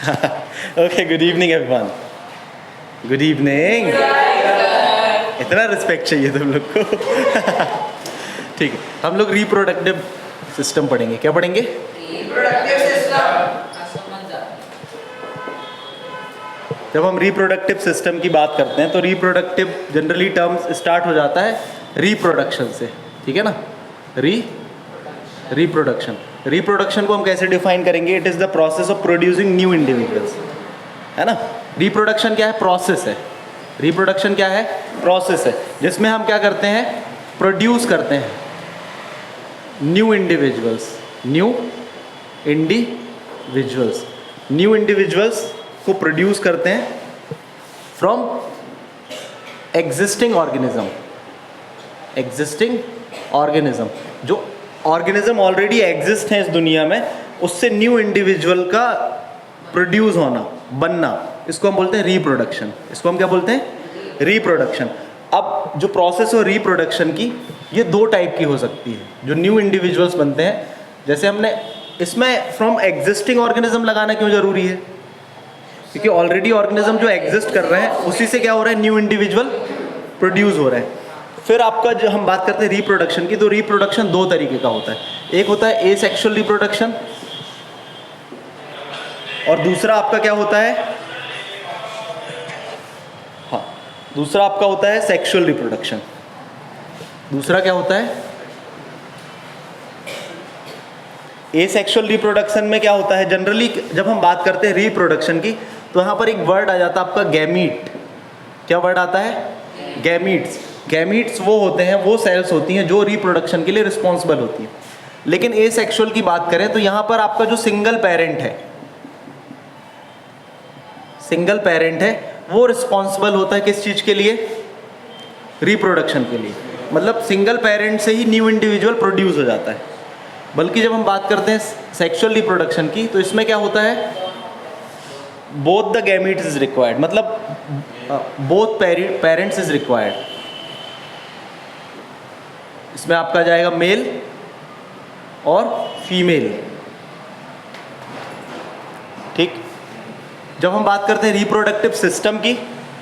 Okay, good evening everyone. Good evening. इतना respect चाहिए तुम लोग को। ठीक है, हम लोग रिप्रोडक्टिव सिस्टम पढ़ेंगे। क्या पढ़ेंगे? Reproductive system. जब हम रिप्रोडक्टिव सिस्टम की बात करते हैं तो रिप्रोडक्टिव जनरली टर्म्स स्टार्ट हो जाता है रिप्रोडक्शन से, ठीक है ना? रिप्रोडक्शन। रिप्रोडक्शन को हम कैसे डिफाइन करेंगे? It is the process of producing new individuals, है ना? रिप्रोडक्शन क्या है? प्रोसेस है। रिप्रोडक्शन क्या है? प्रोसेस है, जिसमें हम क्या करते हैं? प्रोड्यूस करते हैं न्यू इंडिविजुअल्स। न्यू इंडिविजुअल्स को प्रोड्यूस करते हैं फ्रॉम एग्जिस्टिंग ऑर्गेनिज्म। जो ऑर्गेनिज्म ऑलरेडी एग्जिस्ट है इस दुनिया में, उससे न्यू इंडिविजुअल का प्रोड्यूस होना, बनना, इसको हम बोलते हैं रिप्रोडक्शन। इसको हम क्या बोलते हैं? रिप्रोडक्शन। अब जो प्रोसेस हो रिप्रोडक्शन की, ये दो टाइप की हो सकती है। जो न्यू इंडिविजुअल्स बनते हैं, जैसे हमने इसमें फ्रॉम एग्जिस्टिंग ऑर्गेनिज्म लगाना क्यों जरूरी है? क्योंकि ऑलरेडी ऑर्गेनिज्म जो एग्जिस्ट कर रहे हैं उसी से क्या हो रहा है? न्यू इंडिविजुअल प्रोड्यूस हो रहे हैं। फिर आपका जो हम बात करते हैं रिप्रोडक्शन की, तो रिप्रोडक्शन दो तरीके का होता है। एक होता है एसेक्सुअल रिप्रोडक्शन, और दूसरा आपका क्या होता है? हाँ, दूसरा आपका होता है सेक्सुअल रिप्रोडक्शन। दूसरा क्या होता है? एसेक्सुअल रिप्रोडक्शन में क्या होता है? जनरली जब हम बात करते हैं रिप्रोडक्शन की, तो यहाँ पर एक वर्ड आ जाता है आपका गैमीट। क्या वर्ड आता है? गैमीट्स। गैमीट्स वो होते हैं, वो सेल्स होती हैं जो रिप्रोडक्शन के लिए रिस्पॉन्सिबल होती हैं। लेकिन एसेक्सुअल की बात करें तो यहाँ पर आपका जो सिंगल पेरेंट है वो रिस्पॉन्सिबल होता है किस चीज़ के लिए? रिप्रोडक्शन के लिए। मतलब सिंगल पेरेंट से ही न्यू इंडिविजुअल प्रोड्यूस हो जाता है। बल्कि जब हम बात करते हैं सेक्सुअल रिप्रोडक्शन की, तो इसमें क्या होता है? Both the gametes is required, मतलब बोथ पेरेंट्स इज रिक्वायर्ड। इसमें आपका जाएगा मेल और फीमेल। ठीक। जब हम बात करते हैं रिप्रोडक्टिव सिस्टम की,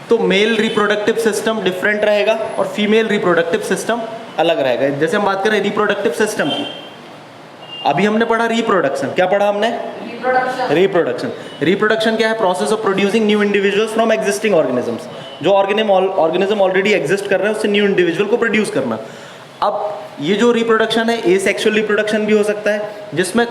तो मेल रिप्रोडक्टिव सिस्टम डिफरेंट रहेगा और फीमेल रिप्रोडक्टिव सिस्टम अलग रहेगा। जैसे हम बात करें रिप्रोडक्टिव सिस्टम की, अभी हमने पढ़ा रिप्रोडक्शन। क्या पढ़ा हमने? रिप्रोडक्शन क्या है? Process of producing new individuals from existing organisms. जो ऑर्गेनिज्म ऑलरेडी एग्जिस्ट कर रहे हैं उससे न्यू इंडिविजुअल को प्रोड्यूस करना। अब ये जो रिप्रोडक्शन है, एसेक्सुअल रिप्रोडक्शन भी हो सकता है, जिसमें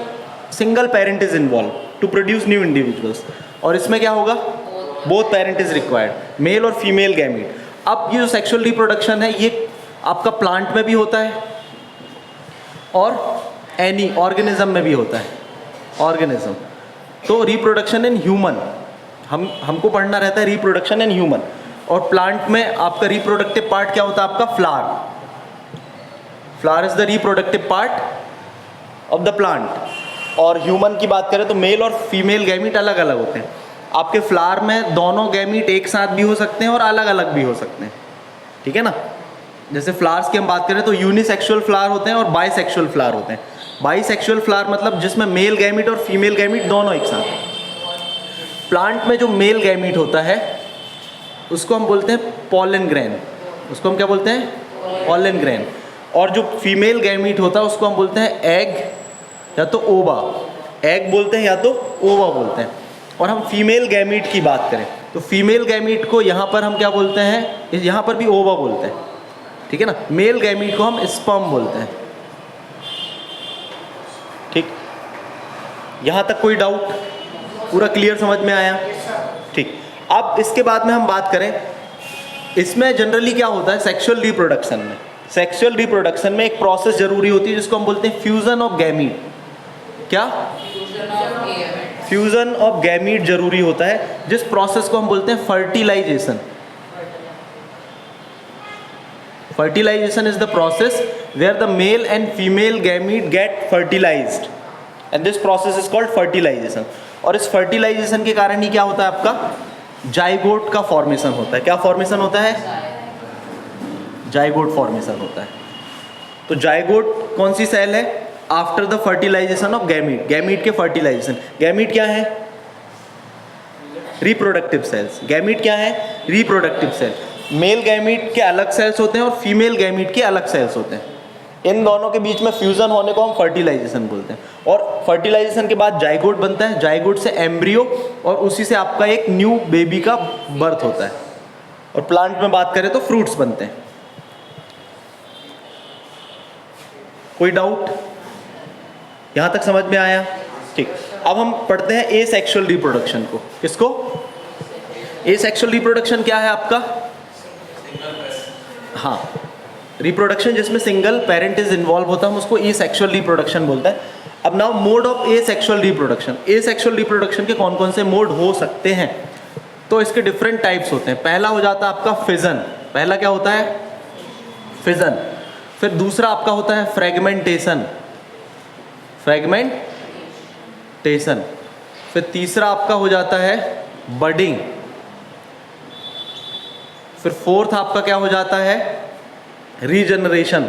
single parent is involve to produce new individuals. और इसमें क्या होगा? Both parent is required, male और फीमेल गैमीट। अब ये जो सेक्सुअल रिप्रोडक्शन है, ये आपका प्लांट में भी होता है और एनी ऑर्गेनिज्म में भी होता है। ऑर्गेनिज्म तो रिप्रोडक्शन इन ह्यूमन, हमको पढ़ना रहता है रिप्रोडक्शन इन ह्यूमन। और प्लांट में आपका रिप्रोडक्टिव पार्ट क्या होता है? आपका flower is the reproductive part of the plant. और ह्यूमन की बात करें तो मेल और फीमेल गैमीट अलग अलग होते हैं। आपके फ्लावर में दोनों गैमीट एक साथ भी हो सकते हैं और अलग अलग भी हो सकते हैं, ठीक है ना? जैसे फ्लावर्स की हम बात करें तो यूनिसेक्सुअल फ्लावर होते हैं और बाइसेक्सुअल फ्लावर होते हैं। बाइसेक्सुअल फ्लावर मतलब जिसमें मेल गैमीट और फीमेल गैमीट दोनों एक साथ हैं। प्लांट में जो मेल गैमीट होता है उसको हम बोलते हैं पॉलन ग्रेन। उसको हम क्या बोलते हैं? Pollen grain. और जो फीमेल गैमीट होता है उसको हम बोलते हैं एग या तो ओवा। एग बोलते हैं या तो ओवा बोलते हैं। और हम फीमेल गैमीट की बात करें तो फीमेल गैमीट को यहाँ पर हम क्या बोलते हैं? यहाँ पर भी ओवा बोलते हैं, ठीक है ना? मेल गैमीट को हम स्पर्म बोलते हैं। ठीक, यहाँ तक कोई डाउट? पूरा क्लियर समझ में आया? ठीक। अब इसके बाद में हम बात करें, इसमें जनरली क्या होता है सेक्सुअल रिप्रोडक्शन में? सेक्सुअल रिप्रोडक्शन में एक प्रोसेस जरूरी होती है जिसको हम बोलते हैं फ्यूजन ऑफ गैमीट। क्या? फ्यूजन ऑफ गैमीट जरूरी होता है, जिस प्रोसेस को हम बोलते हैं fertilisation. Fertilization is the process where the male and female gamete get fertilized and this process is called fertilization। और इस fertilization के कारण ही क्या होता है? आपका जाइगोट का फॉर्मेशन होता है। क्या फॉर्मेशन होता है? जाइगोट फॉर्मेशन होता है। तो जाइगोट कौन सी सेल है? After the fertilization of gamete. Gamete के फर्टिलाइजेशन। गैमीट क्या है? Reproductive cells. गैमीट क्या है? Reproductive cell. मेल गैमीट के अलग सेल्स होते हैं और फीमेल गैमीट के अलग सेल्स होते हैं। इन दोनों के बीच में फ्यूजन होने को हम फर्टिलाइजेशन बोलते हैं। और फर्टिलाइजेशन के बाद जाइगोट बनता है, जाइगोट से एम्ब्रियो, और उसी से आपका एक न्यू बेबी का बर्थ होता है। और प्लांट में बात करें तो फ्रूट्स बनते हैं। कोई डाउट? यहां तक समझ में आया? ठीक। अब हम पढ़ते हैं एसेक्सुअल रिप्रोडक्शन को। किसको? एसेक्सुअल रिप्रोडक्शन क्या है आपका? हाँ, रिप्रोडक्शन जिसमें सिंगल पेरेंट इज इन्वॉल्व होता है, हम उसको एसेक्सुअल रिप्रोडक्शन बोलते हैं। अब now mode of asexual reproduction. Asexual reproduction के कौन कौन से मोड हो सकते हैं? तो इसके डिफरेंट टाइप्स होते हैं। पहला हो जाता है आपका फिजन। पहला क्या होता है? फिजन। फिर दूसरा आपका होता है फ्रेगमेंटेशन। फ्रेगमेंटेशन। फिर तीसरा आपका हो जाता है बडिंग। फिर फोर्थ आपका क्या हो जाता है? रीजनरेशन।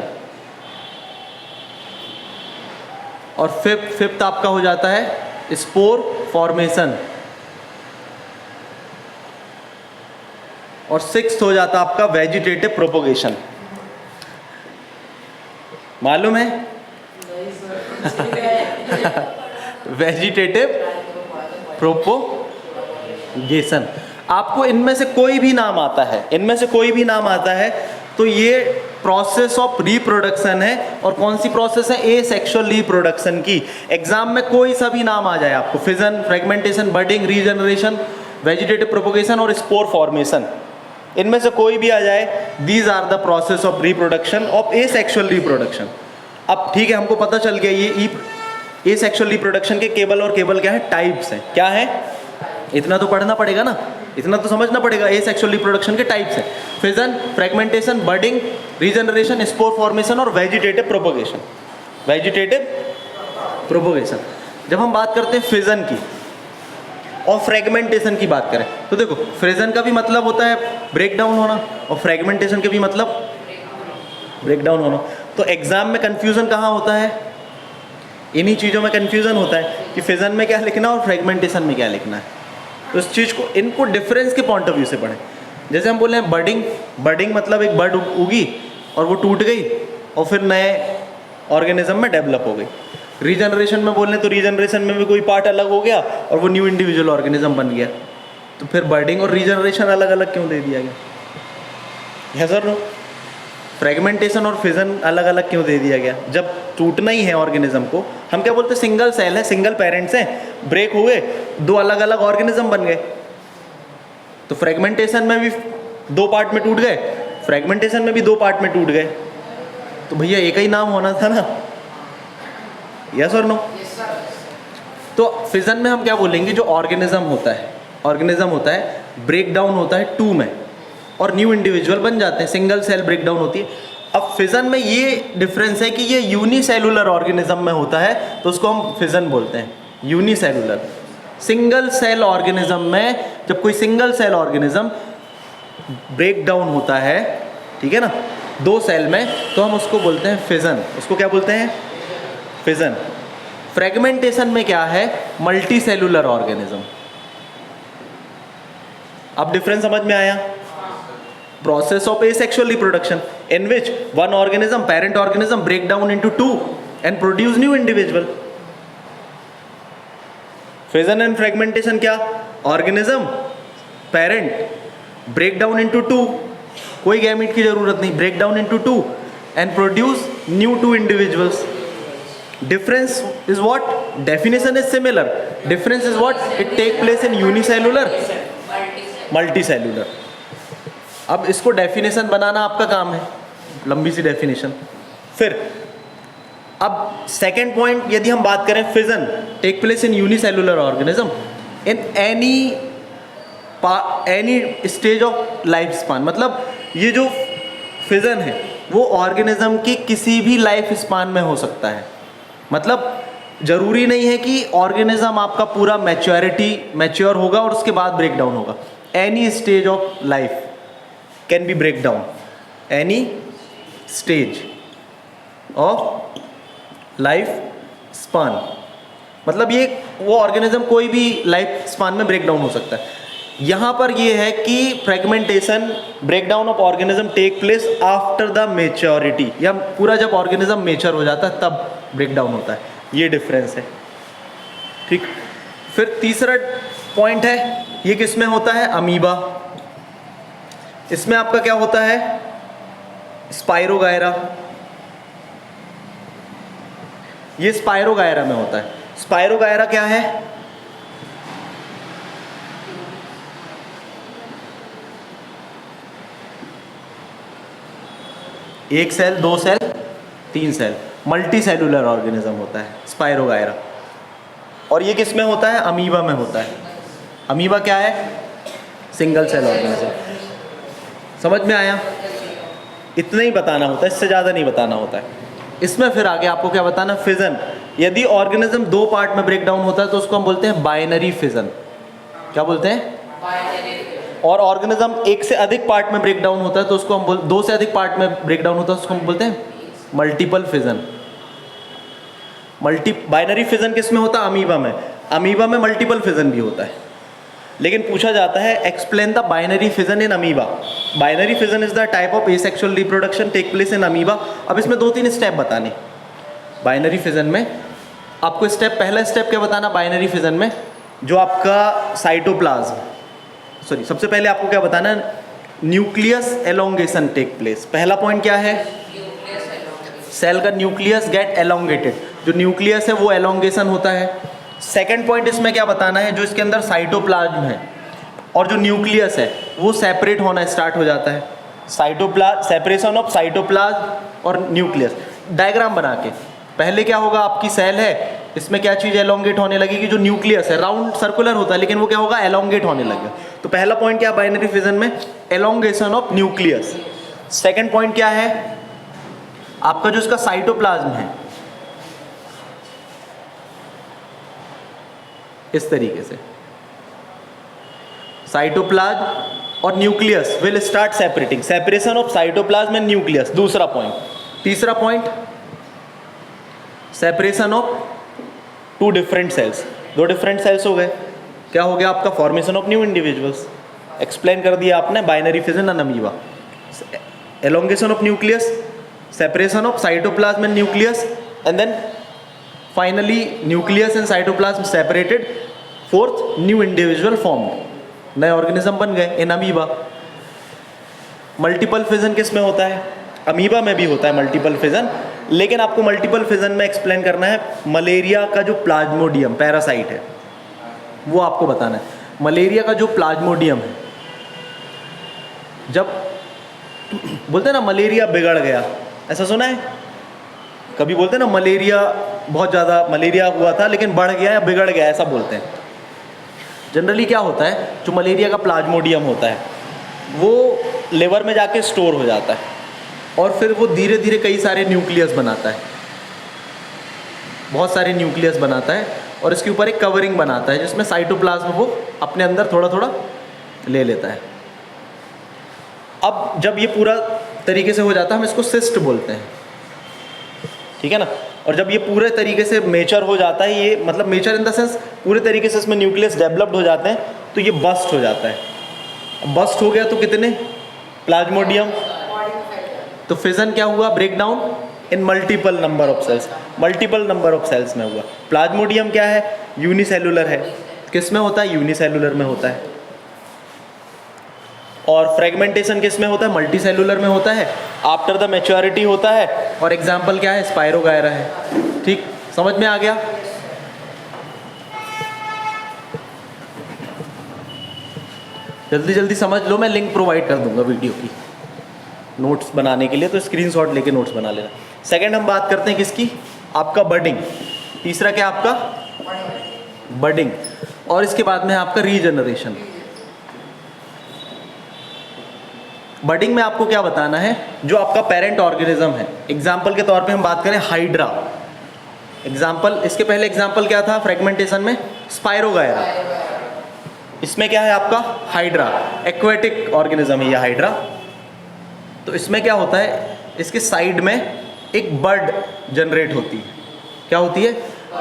और फिफ्थ आपका हो जाता है स्पोर फॉर्मेशन। और सिक्स्थ हो जाता है आपका वेजिटेटिव प्रोपोगेशन। मालूम है? Vegetative propagation. आपको इनमें से कोई भी नाम आता है, इनमें से कोई भी नाम आता है तो ये प्रोसेस ऑफ रिप्रोडक्शन है। और कौन सी प्रोसेस है? एसेक्सुअल रिप्रोडक्शन की। एग्जाम में कोई सा भी नाम आ जाए आपको, fission, fragmentation, budding, regeneration, vegetative propagation और स्पोर फॉर्मेशन, इनमें से कोई भी आ जाए, these are the process of reproduction of asexual reproduction. अब ठीक है, हमको पता चल गया ये एसेक्सुअल रिप्रोडक्शन के केवल और केवल क्या है? टाइप्स हैं। क्या है? इतना तो पढ़ना पड़ेगा ना, इतना तो समझना पड़ेगा। एसेक्सुअल रिप्रोडक्शन के टाइप्स हैं fission, fragmentation, budding, regeneration, spore formation और वेजिटेटिव प्रोपोगेशन। Vegetative propagation. जब हम बात करते हैं फिजन की और फ्रेगमेंटेशन की बात करें तो देखो, फिजन का भी मतलब होता है ब्रेक डाउन होना और फ्रेगमेंटेशन के भी मतलब ब्रेक डाउन होना। तो एग्जाम में कंफ्यूजन कहाँ होता है? इन्हीं चीज़ों में कंफ्यूजन होता है कि फिजन में क्या लिखना और फ्रेगमेंटेशन में क्या लिखना है। तो इस चीज़ को, इनको डिफरेंस के पॉइंट ऑफ व्यू से पढ़ें। जैसे हम बोले हैं बडिंग, बडिंग मतलब एक बर्ड उगी और वो टूट गई और फिर नए ऑर्गेनिज्म में डेवलप हो गई। रीजनरेशन में बोलें तो रीजनरेशन में भी कोई पार्ट अलग हो गया और वो न्यू इंडिविजुअल ऑर्गेनिज्म बन गया। तो फिर बर्डिंग और रीजनरेशन अलग अलग क्यों दे दिया गया? है सर नो? फ्रेगमेंटेशन और फिजन अलग अलग क्यों दे दिया गया? जब टूटना ही है ऑर्गेनिज्म को, हम क्या बोलते हैं? सिंगल सेल है, सिंगल पेरेंट्स हैं, ब्रेक हुए, दो अलग अलग ऑर्गेनिज्म बन गए। तो फ्रेगमेंटेशन में भी दो पार्ट में टूट गए, फ्रेगमेंटेशन में भी दो पार्ट में टूट गए। तो भैया एक ही नाम होना था ना? यस और नो? तो फिजन में हम क्या बोलेंगे? जो ऑर्गेनिज्म होता है ब्रेक डाउन होता है टू में और न्यू इंडिविजुअल बन जाते हैं, सिंगल सेल ब्रेक डाउन होती है। अब फिजन में ये डिफरेंस है कि ये यूनिसेलुलर ऑर्गेनिज्म में होता है तो उसको हम फिजन बोलते हैं, यूनिसेलुलर। सिंगल सेल ऑर्गेनिज्म में जब कोई single cell organism break down होता है, ठीक है ना, दो सेल में, तो हम उसको बोलते हैं फिजन। उसको क्या बोलते हैं? फिजन। फ्रेगमेंटेशन में क्या है? Multi cellular organism. अब डिफरेंस समझ में आया? Process of asexual reproduction in which one organism, parent organism, break down into two and produce new individual. Fission and fragmentation क्या? Organism, parent, break down into two, कोई gamete की जरूरत नहीं, break down into two and produce new two individuals. Difference is what? Definition is similar. Difference is what? It take place in unicellular, multicellular. अब इसको definition बनाना आपका काम है, लंबी सी डेफिनेशन। फिर अब सेकेंड पॉइंट, यदि हम बात करें fission take place in unicellular organism in any stage of life span. मतलब ये जो फिजन है वो ऑर्गेनिज्म की किसी भी लाइफ स्पान में हो सकता है। मतलब जरूरी नहीं है कि ऑर्गेनिज्म आपका पूरा मैच्योर होगा और उसके बाद ब्रेक डाउन होगा। Any stage of life can be break down, any stage of life span। मतलब ये वो ऑर्गेनिज्म कोई भी लाइफ स्पान में ब्रेक डाउन हो सकता है। यहाँ पर ये है कि fragmentation breakdown of organism take place after the maturity, या पूरा जब ऑर्गेनिज्म मेच्योर हो जाता है तब ब्रेकडाउन होता है, ये डिफरेंस है। ठीक, फिर तीसरा पॉइंट है, ये किस में होता है? अमीबा। इसमें आपका क्या होता है? स्पाइरोगायरा। ये स्पाइरोगायरा में होता है। स्पाइरोगायरा क्या है? एक सेल, दो सेल, तीन सेल, मल्टी सेलुलर ऑर्गेनिज्म होता है स्पाइरोगायरा। और ये किस में होता है? अमीबा में होता है। अमीबा क्या है? Single cell organism. समझ में आया? इतना ही बताना होता है, इससे ज़्यादा नहीं बताना होता है। इसमें फिर आगे आपको क्या बताना? फिजन। यदि ऑर्गेनिज्म दो पार्ट में ब्रेक डाउन होता है तो उसको हम बोलते हैं बाइनरी फिजन। क्या बोलते हैं? और ऑर्गेनिज्म एक से अधिक पार्ट में ब्रेक डाउन होता है तो उसको हम दो से अधिक पार्ट में ब्रेक डाउन होता है उसको हम बोलते हैं मल्टीपल फिजन। बाइनरी फिजन किस में होता है? अमीबा में। अमीबा में मल्टीपल फिजन भी होता है, लेकिन पूछा जाता है explain the binary fission in amoeba. Binary fission is the type of asexual reproduction take place in amoeba. अब इसमें दो तीन स्टेप बताने बाइनरी फिजन में। आपको पहला स्टेप क्या बताना बाइनरी फिजन में? जो आपका साइटोप्लाज्म, सॉरी, सबसे पहले आपको क्या बताना है? Nucleus elongation take place. पहला पॉइंट क्या है? सेल का न्यूक्लियस गेट एलोंगेटेड। जो न्यूक्लियस है वो एलोंगेशन होता है। सेकेंड पॉइंट इसमें क्या बताना है? जो इसके अंदर साइटोप्लाज्म है और जो न्यूक्लियस है वो सेपरेट होना स्टार्ट हो जाता है। सेपरेशन ऑफ साइटोप्लाज्म और न्यूक्लियस। डायग्राम बना के पहले क्या होगा? आपकी सेल है, इसमें क्या चीज़ एलोंगेट होने लगेगी? जो न्यूक्लियस है राउंड सर्कुलर होता है, लेकिन वो क्या होगा? एलोंगेट होने लगेगा। तो पहला पॉइंट क्या बाइनरी फिजन में? Elongation of nucleus. Second point क्या है? आपका जो इसका साइटोप्लाज्म है इस तरीके से साइटोप्लाज्म और nucleus will start separating. Separation of cytoplasm and nucleus, दूसरा पॉइंट। तीसरा point separation of two different cells. दो डिफरेंट सेल्स हो गए, क्या हो गया आपका? Formation of new individuals. Explain कर दिया आपने binary fission and amoeba. Elongation of nucleus, separation of cytoplasm and nucleus, and then finally nucleus and cytoplasm separated. Fourth, new individual form, नए ऑर्गेनिज्म बन गए इन अमीबा। मल्टीपल फिजन किस में होता है? अमीबा में भी होता है मल्टीपल फिजन, लेकिन आपको मल्टीपल फिजन में एक्सप्लेन करना है मलेरिया का जो प्लाज्मोडियम पैरासाइट है वो आपको बताना है। मलेरिया का जो प्लाज्मोडियम है, जब बोलते हैं ना मलेरिया बिगड़ गया, ऐसा सुना है? कभी बोलते हैं ना मलेरिया बहुत ज़्यादा मलेरिया हुआ था लेकिन बढ़ गया या बिगड़ गया, ऐसा बोलते हैं। जनरली क्या होता है? जो मलेरिया का प्लाज्मोडियम होता है वो लिवर में जाके स्टोर हो जाता है और फिर वो धीरे धीरे कई सारे न्यूक्लियस बनाता है, बहुत सारे न्यूक्लियस बनाता है और इसके ऊपर एक कवरिंग बनाता है जिसमें साइटोप्लाज्म वो अपने अंदर थोड़ा थोड़ा ले लेता है। अब जब ये पूरा तरीके से हो जाता है हम इसको सिस्ट बोलते हैं, ठीक है ना। और जब ये पूरे तरीके से मेचर हो जाता है, ये मतलब मेचर इन द सेंस पूरे तरीके से इसमें न्यूक्लियस डेवलप्ड हो जाते हैं, तो ये बस्ट हो जाता है। बस्ट हो गया तो कितने? प्लाज्मोडियम। तो फिजन क्या हुआ? Break down in multiple number of cells, multiple number of cells में हुआ। प्लाज्मोडियम क्या है? यूनिसेलुलर है। किस में होता है? यूनिसेलुलर में होता है। और फ्रेगमेंटेशन किस में होता है? मल्टी सेलुलर में होता है, आफ्टर द मैच्योरिटी होता है। और एग्जाम्पल क्या है? स्पाइरोगायरा है। ठीक, समझ में आ गया? जल्दी जल्दी समझ लो, मैं लिंक प्रोवाइड कर दूंगा वीडियो की नोट्स बनाने के लिए, तो स्क्रीनशॉट लेके नोट्स बना लेना। सेकंड हम बात करते हैं किसकी? आपका बडिंग। तीसरा क्या आपका? बडिंग। और इसके बाद में आपका रीजनरेशन। बडिंग में आपको क्या बताना है? जो आपका पेरेंट ऑर्गेनिज्म है, एग्जाम्पल के तौर पे हम बात करें हाइड्रा। एग्जाम्पल, इसके पहले एग्जाम्पल क्या था फ्रेगमेंटेशन में? स्पाइरोगायरा। इसमें क्या है आपका? हाइड्रा। एक्वेटिक ऑर्गेनिज्म है ये हाइड्रा। तो इसमें क्या होता है? इसके साइड में एक बड जनरेट होती है। क्या होती है?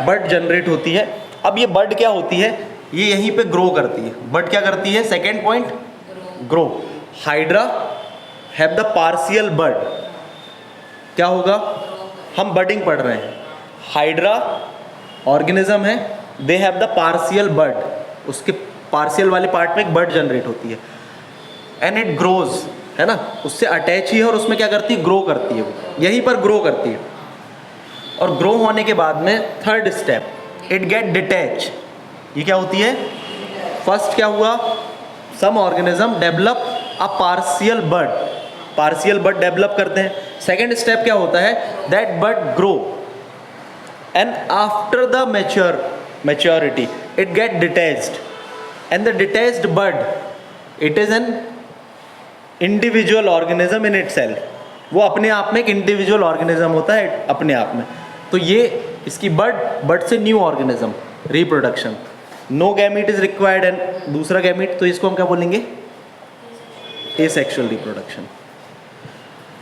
बड जनरेट होती है। अब ये बड क्या होती है? ये यहीं पे ग्रो करती है। बट क्या करती है? Second point, grow. Hydra have the partial bud. क्या होगा? हम बडिंग पढ़ रहे हैं। हाइड्रा ऑर्गेनिज्म है, दे हैव द पार्शियल बड, उसके पार्शियल वाले पार्ट में एक बड जनरेट होती है, एंड इट ग्रोज, है ना, उससे अटैच ही है और उसमें क्या करती है? ग्रो करती है, वो यहीं पर ग्रो करती है। और ग्रो होने के बाद में third step, it get detach. ये क्या होती है? फर्स्ट क्या हुआ? Some organism develop a partial bud, partial bud develop करते हैं। सेकेंड स्टेप क्या होता है? That bud grow and after the maturity it get detached, and the detached bud, it is an individual organism in itself। वो अपने आप में एक इंडिविजुअल ऑर्गेनिज्म होता है अपने आप में। तो ये इसकी बड से new organism, reproduction. No gamete is required and दूसरा गैमीट, तो इसको हम क्या बोलेंगे? Asexual reproduction.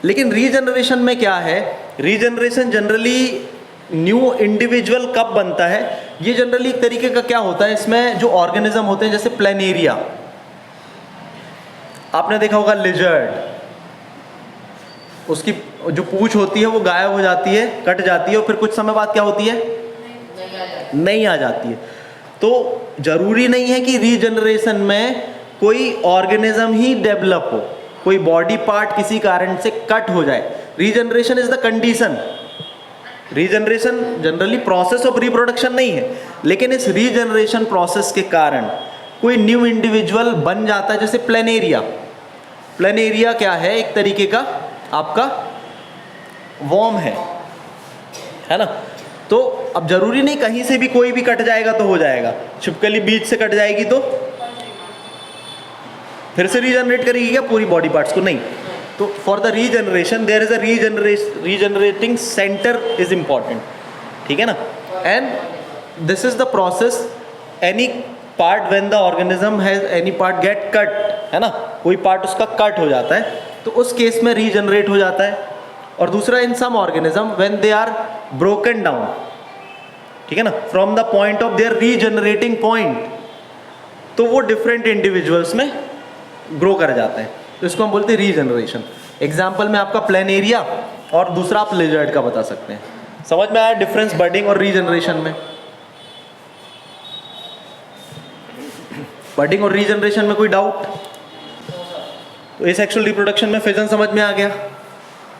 लेकिन रीजनरेशन में क्या है? रीजनरेशन जनरली न्यू इंडिविजुअल कब बनता है? ये जनरली एक तरीके का क्या होता है, इसमें जो ऑर्गेनिज्म होते हैं, जैसे प्लेनेरिया, आपने देखा होगा लिजर्ड, उसकी जो पूंछ होती है वो गायब हो जाती है, कट जाती है, और फिर कुछ समय बाद क्या होती है? नहीं आ जाती है। तो जरूरी नहीं है कि रीजनरेशन में कोई ऑर्गेनिज्म ही डेवलप हो, कोई बॉडी पार्ट किसी कारण से कट हो जाए। Regeneration is the condition. Regeneration generally process of reproduction नहीं है, लेकिन इस रीजनरेशन प्रोसेस के कारण कोई न्यू इंडिविजुअल बन जाता है, जैसे प्लेनेरिया। प्लेनेरिया क्या है? एक तरीके का आपका वॉर्म है ना। तो अब जरूरी नहीं कहीं से भी कोई भी कट जाएगा तो हो जाएगा। छिपकली बीज से कट जाएगी तो फिर से रीजनरेट करेगी क्या पूरी बॉडी पार्ट्स को? नहीं। तो for the regeneration there is a regenerating centre is important, ठीक है ना। And this is the process, any part when the organism has any part get cut, है ना, कोई पार्ट उसका कट हो जाता है तो उस केस में रीजनरेट हो जाता है। और दूसरा, in some organism when they are broken down, ठीक है ना, from the point of their regenerating point, तो वो डिफरेंट इंडिविजुअल्स में ग्रो कर जाते हैं, तो इसको हम बोलते हैं रीजनरेशन। एग्जाम्पल में आपका प्लेनेरिया और दूसरा आप लिजर्ड का बता सकते हैं। समझ में आया डिफरेंस बडिंग और रीजनरेशन में? बडिंग और रीजनरेशन में कोई डाउट? तो एसेक्सुअल रिप्रोडक्शन में फिजन समझ में आ गया,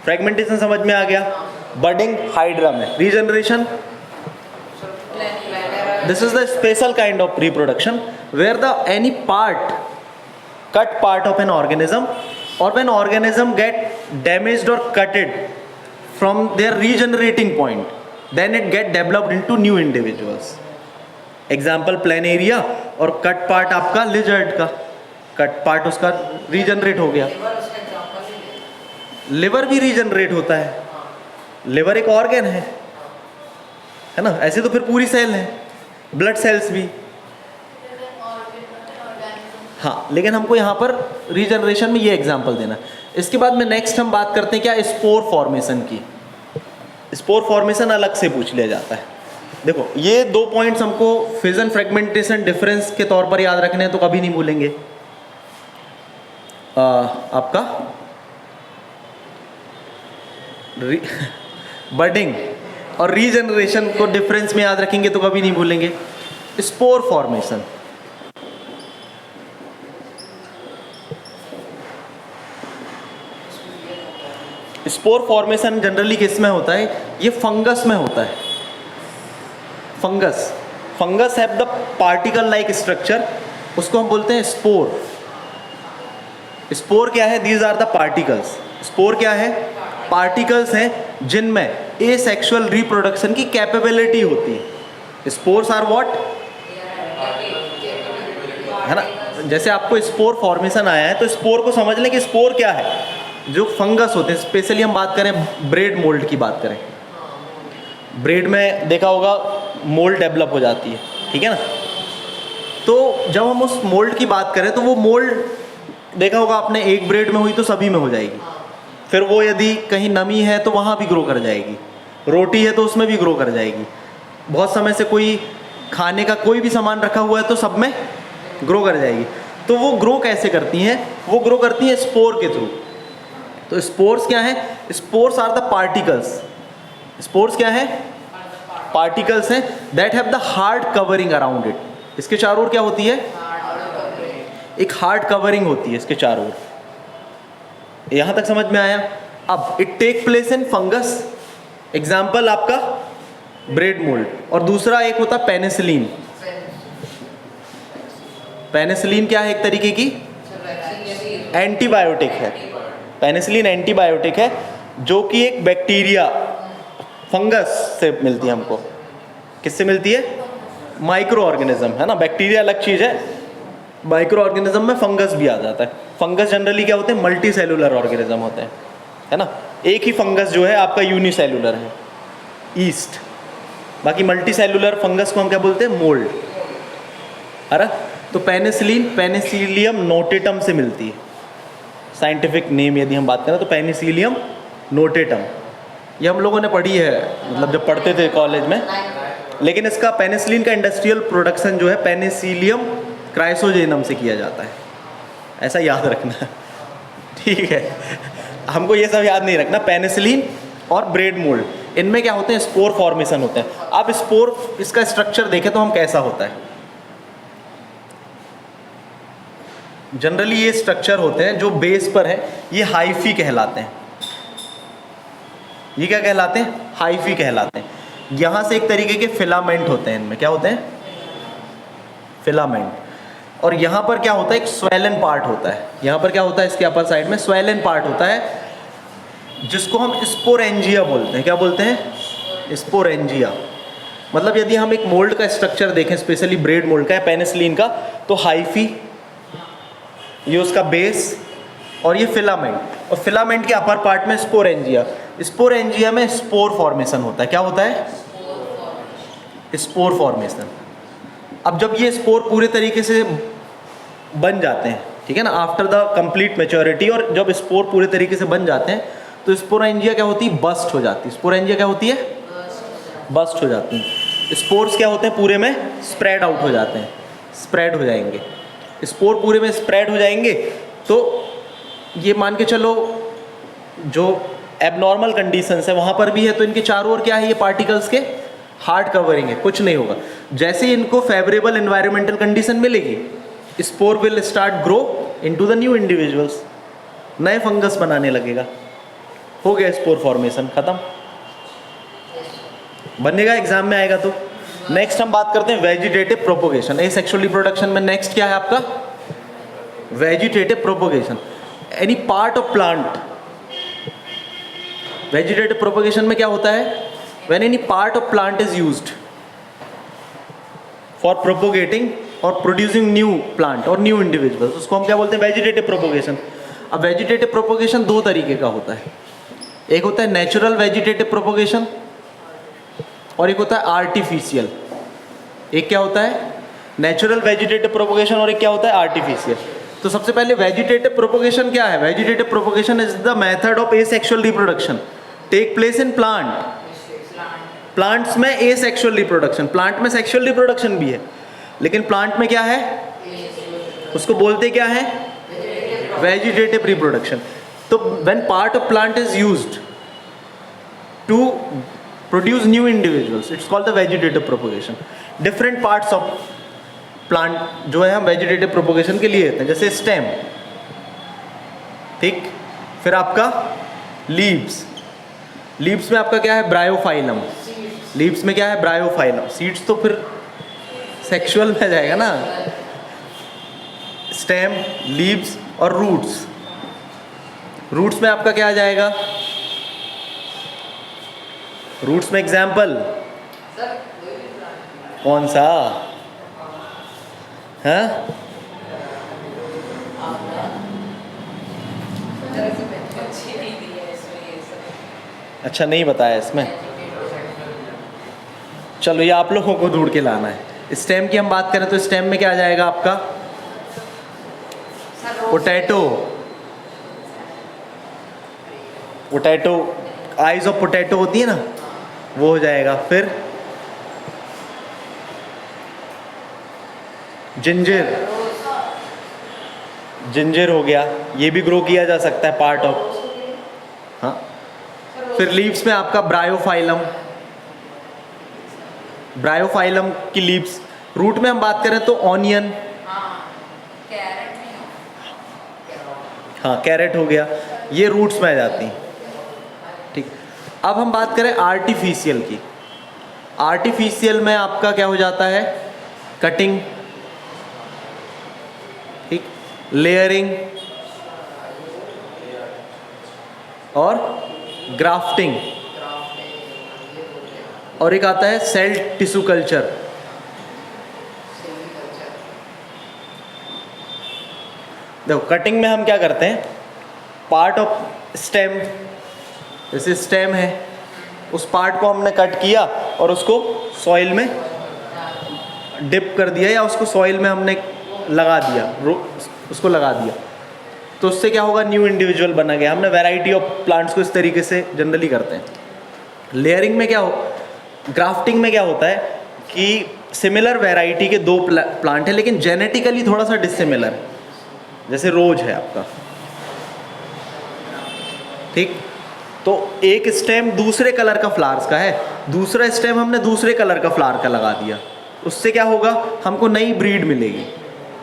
फ्रेगमेंटेशन समझ में आ गया, बडिंग हाइड्रा में, regeneration this is the special kind of reproduction where the any part cut part of an organism, or when organism get damaged or cutted from their regenerating point, then it get developed into new individuals. Example planaria, और cut part आपका lizard का, cut part उसका regenerate हो गया। Liver भी regenerate होता है, liver एक ऑर्गन है ना, ऐसे तो फिर पूरी सेल है, ब्लड सेल्स भी, हाँ, लेकिन हमको यहाँ पर रीजनरेशन में ये एग्जांपल देना। इसके बाद में नेक्स्ट हम बात करते हैं क्या, स्पोर फॉर्मेशन की। स्पोर फॉर्मेशन अलग से पूछ लिया जाता है। देखो ये 2 पॉइंट्स हमको फिजन फ्रेगमेंटेशन डिफरेंस के तौर पर याद रखने हैं, तो कभी नहीं भूलेंगे। आपका बडिंग और रीजनरेशन को डिफरेंस में याद रखेंगे तो कभी नहीं भूलेंगे। Spore formation, spore formation generally किस में होता है? ये फंगस में होता है। Fungus have the particle like structure, उसको हम बोलते हैं स्पोर। स्पोर क्या है? These are the particles. Spore क्या है? पार्टिकल्स हैं जिनमें एसेक्सुअल रिप्रोडक्शन की कैपेबिलिटी होती है। स्पोर्स आर व्हाट, है ना। जैसे आपको स्पोर फॉर्मेशन आया है तो स्पोर को समझ लें कि स्पोर क्या है। जो फंगस होते हैं, स्पेशली हम बात करें ब्रेड मोल्ड की बात करें, ब्रेड में देखा होगा मोल्ड डेवलप हो जाती है, ठीक है ना। तो जब हम उस मोल्ड की बात करें तो वो मोल्ड देखा होगा आपने, एक ब्रेड में हुई तो सभी में हो जाएगी। फिर वो यदि कहीं नमी है तो वहाँ भी ग्रो कर जाएगी, रोटी है तो उसमें भी ग्रो कर जाएगी। बहुत समय से कोई खाने का कोई भी सामान रखा हुआ है तो सब में ग्रो कर जाएगी। तो वो ग्रो कैसे करती हैं? वो ग्रो करती हैं स्पोर के थ्रू। तो स्पोर्स क्या है? Spores are the particles. Spores क्या है? पार्टिकल्स हैं that have the hard covering around it. इसके चारों ओर क्या होती है? एक हार्ड कवरिंग होती है इसके चारों ओर। यहां तक समझ में आया? अब it take place in fungus. Example आपका ब्रेड मोल्ड। और दूसरा एक होता पेनिसिलिन। पेनिसिलिन क्या है? एक तरीके की एंटीबायोटिक है। पेनिसिलिन एंटीबायोटिक है जो कि एक बैक्टीरिया फंगस से मिलती है हमको। किससे मिलती है? माइक्रो ऑर्गेनिज्म, है ना। बैक्टीरिया अलग चीज़ है, माइक्रो ऑर्गेनिज्म में फंगस भी आ जाता है। फंगस जनरली क्या होते हैं? मल्टी सेलुलर ऑर्गेनिज्म होते हैं, है ना। एक ही फंगस जो है आपका यूनिसेलुलर है, ईस्ट। बाकी मल्टी सेलुलर फंगस को हम क्या बोलते हैं? मोल्ड। अरे तो पेनिसिलिन पेनिसिलियम नोटेटम से मिलती है। साइंटिफिक नेम यदि हम बात करें तो पेनिसिलियम नोटेटम। ये हम लोगों ने पढ़ी है, मतलब जब पढ़ते थे कॉलेज में। लेकिन इसका पेनिसिलिन का इंडस्ट्रियल प्रोडक्शन जो है पेनिसिलियम क्राइसोजेनम से किया जाता है, ऐसा याद रखना है, ठीक है। हमको ये सब याद नहीं रखना। पेनिसिलिन और ब्रेड मोल्ड, इनमें क्या होते हैं? स्पोर फॉर्मेशन होते हैं। अब स्पोर, इसका स्ट्रक्चर देखें तो हम कैसा होता है। जनरली ये स्ट्रक्चर होते हैं जो बेस पर है, ये हाइफी कहलाते हैं। ये क्या कहलाते हैं? हाइफी कहलाते हैं। यहाँ से एक तरीके के फिलामेंट होते हैं, इनमें क्या होते हैं? फिलामेंट। और यहाँ पर क्या होता है? एक स्वेलन पार्ट होता है। यहाँ पर क्या होता है? इसके अपर साइड में स्वेलन पार्ट होता है, जिसको हम स्पोरेंजिया बोलते हैं। क्या बोलते हैं? स्पोरेंजिया। मतलब यदि हम एक मोल्ड का स्ट्रक्चर देखें, स्पेशली ब्रेड मोल्ड का या पेनिसिलिन का, तो हाइफी, ये उसका बेस, और ये फिलामेंट। और फिलामेंट के अपर पार्ट में स्पोरेंजिया। स्पोरेंजिया में स्पोर फॉर्मेशन होता है। क्या होता है? Spore formation. अब जब ये स्पोर पूरे तरीके से बन जाते हैं, ठीक है ना, आफ्टर द कंप्लीट मैच्योरिटी, और जब स्पोर पूरे तरीके से बन जाते हैं तो स्पोरेंजिया क्या होती है? बस्ट हो जाती है। स्पोरेंजिया क्या होती है? बस्ट हो जाती है। स्पोर्स क्या होते हैं? पूरे में स्प्रेड आउट हो जाते हैं, स्प्रेड हो जाएंगे। स्पोर पूरे में स्प्रेड हो जाएंगे तो ये मान के चलो जो एबनॉर्मल कंडीशंस है वहाँ पर भी है, तो इनके चारों ओर क्या है? ये पार्टिकल्स के हार्ड कवरिंग है, कुछ नहीं होगा। जैसे ही इनको फेवरेबल एनवायरमेंटल कंडीशन मिलेगी, spore will start grow into the new individuals, नए फंगस बनाने लगेगा। हो गया स्पोर फॉर्मेशन, खत्म। बनेगा, एग्जाम में आएगा। तो नेक्स्ट हम बात करते हैं वेजिटेटिव प्रोपोगेशन। एसेक्सुअल रिप्रोडक्शन में नेक्स्ट क्या है आपका? Vegetative propagation. Any part of plant. Vegetative propagation में क्या होता है? When any part of plant is used for propagating और प्रोड्यूसिंग न्यू प्लांट और न्यू इंडिविजुअल्स, उसको हम क्या बोलते हैं? Vegetative propagation. अब वेजिटेटिव प्रोपोगेशन दो तरीके का होता है। एक होता है नेचुरल वेजिटेटिव प्रोपोगेशन और एक होता है आर्टिफिशियल। एक क्या होता है? नेचुरल वेजिटेटिव प्रोपोगेशन, और एक क्या होता है? आर्टिफिशियल। तो सबसे पहले वेजिटेटिव प्रोपोगेशन क्या है? Vegetative propagation is the method of asexual reproduction take place in plant. Plants में एसेक्सुअल रिप्रोडक्शन, प्लांट में सेक्सुअल रिप्रोडक्शन भी है, लेकिन प्लांट में क्या है? उसको बोलते क्या है? Vegetative reproduction. तो when part of plant is used to produce new individuals, it's called the vegetative propagation. Different parts of plant जो है हम वेजिटेटिव प्रोपोगेशन के लिए लेते हैं, जैसे स्टेम, ठीक, फिर आपका लीव्स। लीव्स में आपका क्या है? ब्रायोफाइलम। लीव्स में क्या है? ब्रायोफाइलम। सीड्स तो फिर सेक्सुअल में जाएगा ना। स्टेम, लीव्स और रूट्स। रूट्स में आपका क्या आ जाएगा? रूट्स में एग्जाम्पल कौन सा? हाँ, अच्छा नहीं बताया इसमें। चलो ये आप लोगों को ढूंढ के लाना है। स्टेम की हम बात करें तो स्टेम में क्या आ जाएगा आपका? Potato. Potato, eyes of potato होती है ना, वो हो जाएगा। फिर जिंजर, जिंजर हो गया, ये भी ग्रो किया जा सकता है पार्ट ऑफ। हाँ, फिर लीव्स में आपका ब्रायोफाइलम, ब्रायोफाइलम की लीव्स। रूट में हम बात करें तो ऑनियन, कैरेट नहीं हो। हाँ कैरेट हो गया, ये रूट्स में आ जाती हैं। ठीक, अब हम बात करें आर्टिफिशियल की। आर्टिफिशियल में आपका क्या हो जाता है, कटिंग, ठीक, लेयरिंग और ग्राफ्टिंग, और एक आता है सेल टिश्यू कल्चर। देखो कटिंग में हम क्या करते हैं, पार्ट ऑफ स्टेम, जैसे स्टेम है, उस पार्ट को हमने कट किया और उसको सॉइल में डिप कर दिया या उसको सॉइल में हमने लगा दिया, उसको लगा दिया, तो उससे क्या होगा, न्यू इंडिविजुअल बना गया। हमने वैरायटी ऑफ प्लांट्स को इस तरीके से जनरली करते हैं। लेयरिंग में क्या हो, ग्राफ्टिंग में क्या होता है कि सिमिलर वैरायटी के दो प्लांट है लेकिन जेनेटिकली थोड़ा सा डिसिमिलर है, जैसे रोज है आपका, ठीक, तो एक स्टेम दूसरे कलर का फ्लावर्स का है, दूसरा स्टेम हमने दूसरे कलर का फ्लावर का लगा दिया, उससे क्या होगा, हमको नई ब्रीड मिलेगी।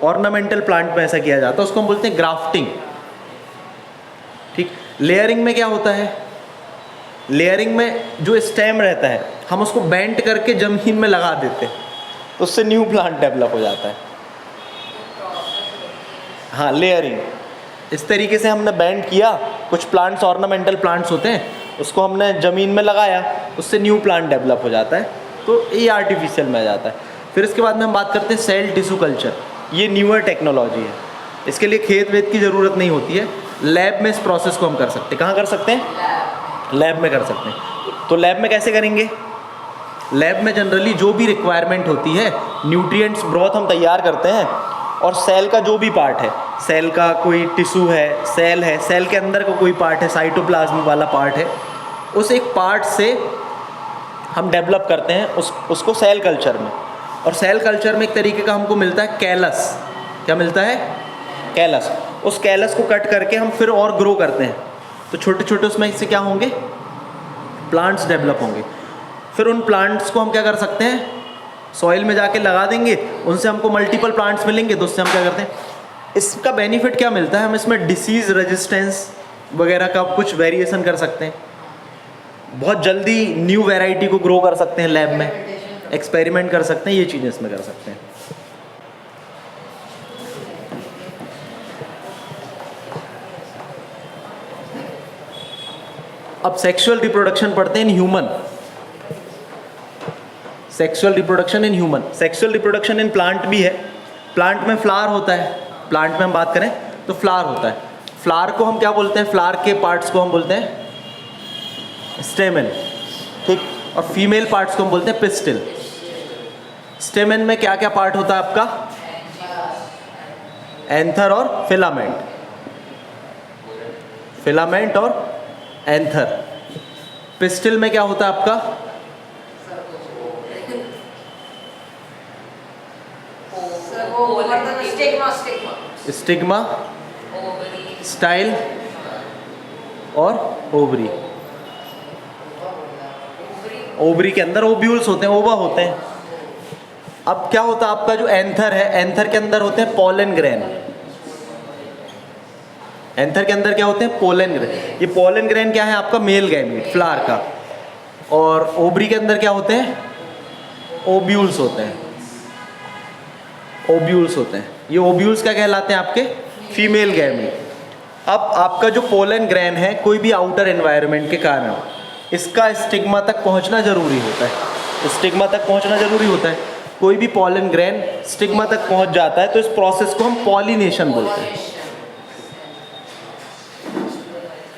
ऑर्नामेंटल प्लांट में ऐसा किया जाता है, उसको हम बोलते हैं ग्राफ्टिंग। ठीक, लेयरिंग में क्या होता है, लेयरिंग में जो स्टेम रहता है हम उसको बेंट करके जमीन में लगा देते हैं, तो उससे न्यू प्लांट डेवलप हो जाता है। हाँ, लेयरिंग इस तरीके से हमने बेंड किया, कुछ प्लांट्स ऑर्नामेंटल प्लांट्स होते हैं, उसको हमने ज़मीन में लगाया, उससे न्यू प्लांट डेवलप हो जाता है, तो ये आर्टिफिशियल में आ जाता है। फिर इसके बाद में हम बात करते हैं सेल टिश्यू कल्चर। ये न्यूअर टेक्नोलॉजी है, इसके लिए खेत वेत की ज़रूरत नहीं होती है, लैब में इस प्रोसेस को हम कर सकते हैं। कहाँ कर सकते हैं, लैब में कर सकते हैं। तो लैब में कैसे करेंगे, लैब में जनरली जो भी रिक्वायरमेंट होती है, न्यूट्रिएंट्स ब्रॉथ हम तैयार करते हैं, और सेल का जो भी पार्ट है, सेल का कोई टिश्यू है, सेल के अंदर का कोई पार्ट है, साइटोप्लाज्म वाला पार्ट है, उस एक पार्ट से हम डेवलप करते हैं उसको सेल कल्चर में। और सेल कल्चर में एक तरीके का हमको मिलता है कैलस, क्या मिलता है, कैलस। उस कैलस को कट करके हम फिर और ग्रो करते हैं, तो छोटे छोटे उसमें इससे क्या होंगे, प्लांट्स डेवलप होंगे। फिर उन प्लांट्स को हम क्या कर सकते हैं, सॉइल में जाके लगा देंगे, उनसे हमको मल्टीपल प्लांट्स मिलेंगे, तो उससे हम क्या करते हैं, इसका बेनिफिट क्या मिलता है, हम इसमें डिसीज़ रेजिस्टेंस वगैरह का कुछ वेरिएशन कर सकते हैं, बहुत जल्दी न्यू वैरायटी को ग्रो कर सकते हैं, लैब में एक्सपेरिमेंट कर सकते हैं, ये चीज़ें इसमें कर सकते हैं। अब सेक्सुअल रिप्रोडक्शन पढ़ते हैं in human. Sexual reproduction in human, sexual reproduction in plant भी है। प्लांट में फ्लावर होता है, प्लांट में हम बात करें तो फ्लावर होता है, फ्लावर को हम क्या बोलते हैं, फ्लावर के पार्ट्स को हम बोलते हैं स्टेमन, ठीक, और फीमेल पार्ट्स को हम बोलते हैं पिस्टिल। स्टेमन में क्या क्या पार्ट होता है आपका, एंथर और फिलामेंट, फिलामेंट और एंथर। पिस्टिल में क्या होता है आपका, स्टिग्मा, स्टाइल और ओवरी। ओवरी के अंदर ओव्यूल्स होते हैं, ओवा होते हैं। अब क्या होता है आपका जो एंथर है, एंथर के अंदर होते हैं पोलन ग्रेन। एंथर के अंदर क्या होते हैं, पोलन ग्रेन। ये पोलन ग्रेन क्या है आपका, मेल गैमीट फ्लावर का। और ओवरी के अंदर क्या होते हैं, ओव्यूल्स होते हैं, ओव्यूल्स होते हैं। ये ओव्यूल्स क्या कहलाते हैं आपके, फीमेल गैमीट। अब आपका जो पोलन ग्रेन है, कोई भी आउटर एनवायरनमेंट के कारण इसका स्टिग्मा तक पहुंचना जरूरी होता है, स्टिग्मा तक पहुंचना जरूरी होता है। कोई भी पोलन ग्रेन स्टिग्मा तक पहुंच जाता है तो इस प्रोसेस को हम पॉलिनेशन बोलते हैं,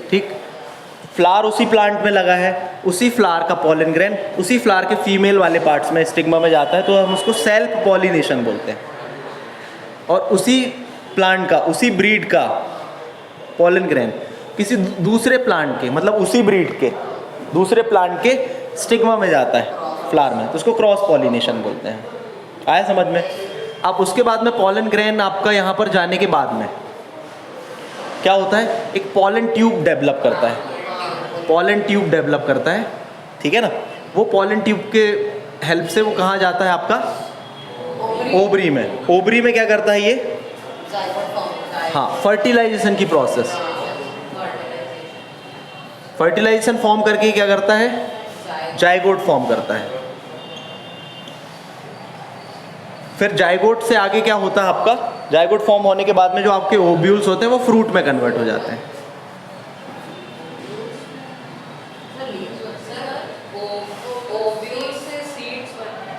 ठीक। फ्लावर उसी प्लांट में लगा है, उसी फ्लावर का पोलन ग्रेन उसी फ्लावर के फीमेल वाले पार्ट्स में स्टिग्मा में जाता है, तो हम उसको सेल्फ पॉलिनेशन बोलते हैं। और उसी प्लांट का, उसी ब्रीड का पोलन ग्रेन किसी दूसरे प्लांट के, मतलब उसी ब्रीड के दूसरे प्लांट के स्टिग्मा में जाता है, फ्लावर में, तो उसको क्रॉस पॉलिनेशन बोलते हैं। आया समझ में। अब उसके बाद में पॉलन ग्रेन आपका यहाँ पर जाने के बाद में क्या होता है, एक पॉलन ट्यूब डेवलप करता है, पॉलन ट्यूब डेवलप करता है, ठीक है ना। वो पॉलन ट्यूब के हेल्प से वो कहाँ जाता है आपका, ओवरी में। ओवरी में क्या करता है ये, हाँ, फर्टिलाइजेशन की प्रोसेस, फर्टिलाइजेशन फॉर्म करके क्या करता है, जाइगोट फॉर्म करता है। फिर जाइगोट से आगे क्या होता है आपका, जाइगोट फॉर्म होने के बाद में जो आपके ओव्यूल्स होते हैं वो फ्रूट में कन्वर्ट हो जाते हैं।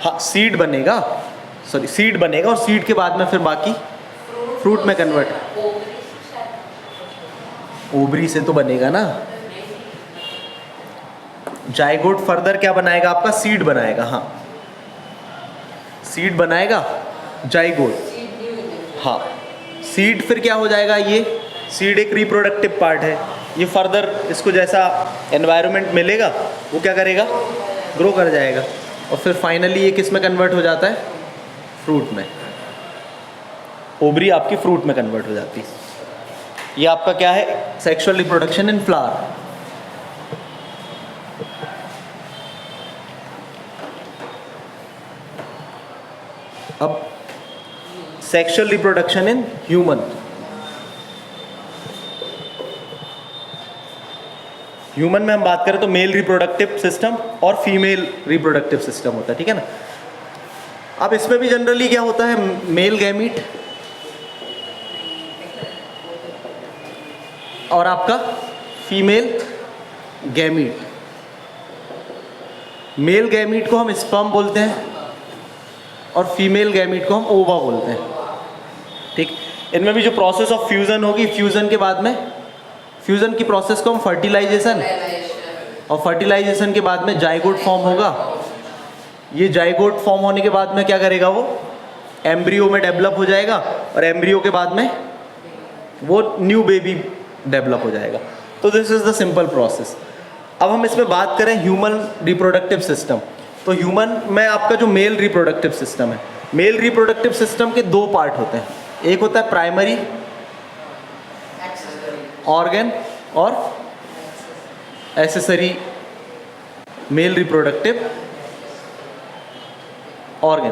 हाँ, सीड बनेगा, सॉरी सीड बनेगा, और सीड के बाद में फिर बाकी फ्रूट में कन्वर्ट, ओवरी से तो बनेगा ना। जाइगोट फर्दर क्या बनाएगा आपका, सीड बनाएगा, हाँ, सीड बनाएगा, जाइगोट, हाँ, सीड फिर क्या हो जाएगा, ये सीड एक रिप्रोडक्टिव पार्ट है, ये फर्दर इसको जैसा एनवायरनमेंट मिलेगा वो क्या करेगा, ग्रो कर जाएगा, और फिर फाइनली ये किस में कन्वर्ट हो जाता है, फ्रूट में। ओवरी आपकी फ्रूट में कन्वर्ट हो जाती है। ये आपका क्या है, सेक्सुअल रिप्रोडक्शन इन फ्लावर। अब sexual reproduction in human. Human में हम बात करें तो मेल रिप्रोडक्टिव सिस्टम और फीमेल रिप्रोडक्टिव सिस्टम होता है, ठीक है ना। अब इसमें भी जनरली क्या होता है, मेल गैमीट और आपका फीमेल गैमीट। मेल गैमीट को हम स्पर्म बोलते हैं और फीमेल गैमीट को हम ओवा बोलते हैं, ठीक। इनमें भी जो प्रोसेस ऑफ फ्यूज़न होगी, फ्यूज़न के बाद में, फ्यूज़न की प्रोसेस को हम फर्टिलाइजेशन, और फर्टिलाइजेशन के बाद में जाइगोट फॉर्म होगा। ये जाइगोट फॉर्म होने के बाद में क्या करेगा, वो एम्ब्रियो में डेवलप हो जाएगा, और एम्ब्रियो के बाद में वो न्यू बेबी डेवलप हो जाएगा। तो this is the simple process. अब हम इसमें बात करें ह्यूमन रिप्रोडक्टिव सिस्टम, तो ह्यूमन में आपका जो मेल रिप्रोडक्टिव सिस्टम है, मेल रिप्रोडक्टिव सिस्टम के दो पार्ट होते हैं, एक होता है प्राइमरी ऑर्गन और accessory male reproductive organ.